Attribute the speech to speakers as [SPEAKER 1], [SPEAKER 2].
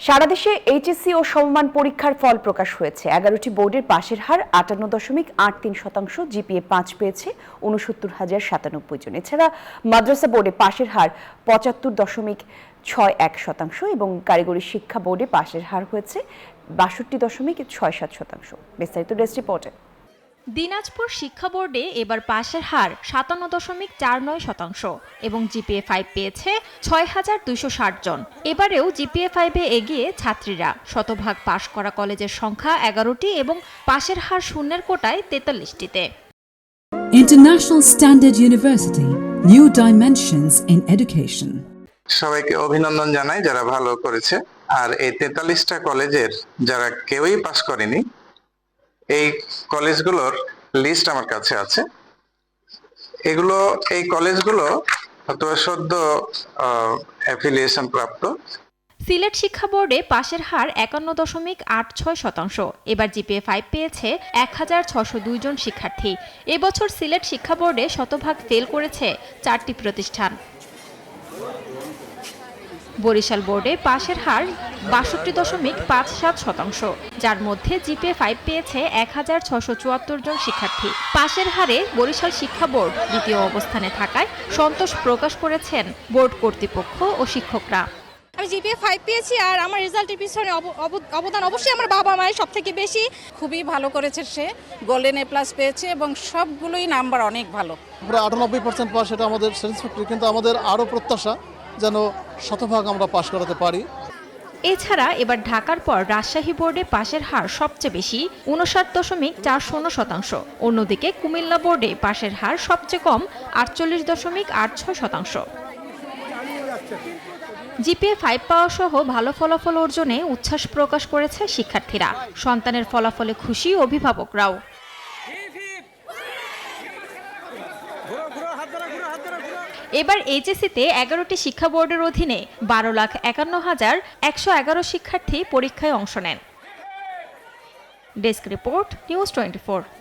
[SPEAKER 1] সারা দেশে এইচএসসি ও সমমান পরীক্ষার ফল প্রকাশ হয়েছে। 11টি বোর্ডের পাশের হার 58.83%, জিপিএ 5 পেয়েছে 69,097 জন। এছাড়া মাদ্রাসা বোর্ডে পাশের হার 75.61% এবং কারিগরি শিক্ষা বোর্ডে পাশের হার হয়েছে 62.67%। বিস্তারিত ডেস্ক রিপোর্টে।
[SPEAKER 2] দিনাজপুর শিক্ষা বোর্ডে এবার পাশের হার 57.49% এবং জিপিএ 5 পেয়েছে 6,260 জন। এবারেও জিপিএ 5-এ এগিয়ে ছাত্রীরা। শতভাগ পাশ করা কলেজের সংখ্যা 11টি এবং পাশের হার শূন্যের কোটায় 43টিতে।
[SPEAKER 3] International Standard University, New Dimensions in Education.
[SPEAKER 4] সবাইকে অভিনন্দন জানাই যারা ভালো করেছে। আর এই 43টা কলেজের যারা কেউই পাস করেনি, এই কলেজগুলোর লিস্ট আমার কাছে আছে। এই কলেজগুলো অথবা সদ্য অ্যাফিলিয়েশন প্রাপ্ত।
[SPEAKER 2] সিলেট শিক্ষা বোর্ডে পাশের হার 51.86%। এবার জিপিএ 5 পেয়েছে 1,602 জন শিক্ষার্থী। এবছর সিলেট শিক্ষা বোর্ডে শতভাগ ফেল করেছে 4টি প্রতিষ্ঠান। বরিশাল বোর্ডে পাশের হার 62.57%, যার মধ্যে জিপিএ 5 পেয়েছে 1,674 জন শিক্ষার্থী। পাশের হারে বরিশাল শিক্ষা বোর্ড দ্বিতীয় অবস্থানে থাকায় সন্তোষ প্রকাশ করেছেন বোর্ড কর্তৃপক্ষ ও শিক্ষকরা।
[SPEAKER 5] আমি জিপিএ 5 পেয়েছি আর আমার রেজাল্টের পিছনে অবদান অবশ্যই আমার বাবা মায়ের সবথেকে বেশি।
[SPEAKER 6] খুবই ভালো করেছে, সে গোল্ডেন এ প্লাস পেয়েছে এবং সবগুলোই নাম্বার অনেক ভালো।
[SPEAKER 7] প্রায় 98% পাস, এটা আমাদের স্যাটিসফ্যাক্টরি, কিন্তু আমাদের আরও প্রত্যাশা যেন শতভাগ আমরা পাস করাতে পারি।
[SPEAKER 2] এছাড়া এবার ঢাকার পর রাজশাহী বোর্ডে পাশের হার সবচেয়ে বেশি 59.40%। অন্যদিকে কুমিল্লা বোর্ডে পাশের হার সবচেয়ে কম 48.86%। জিপিএ 5 পাওয়া সহ ভালো ফলাফল অর্জনে উচ্ছ্বাস প্রকাশ করেছে শিক্ষার্থীরা। সন্তানের ফলাফলে খুশি অভিভাবকরাও। এবার এইচএসসিতে 11টি শিক্ষা বোর্ডের অধীনে 12,51,111 শিক্ষার্থী পরীক্ষায় অংশ নেন। Desk report, news 24।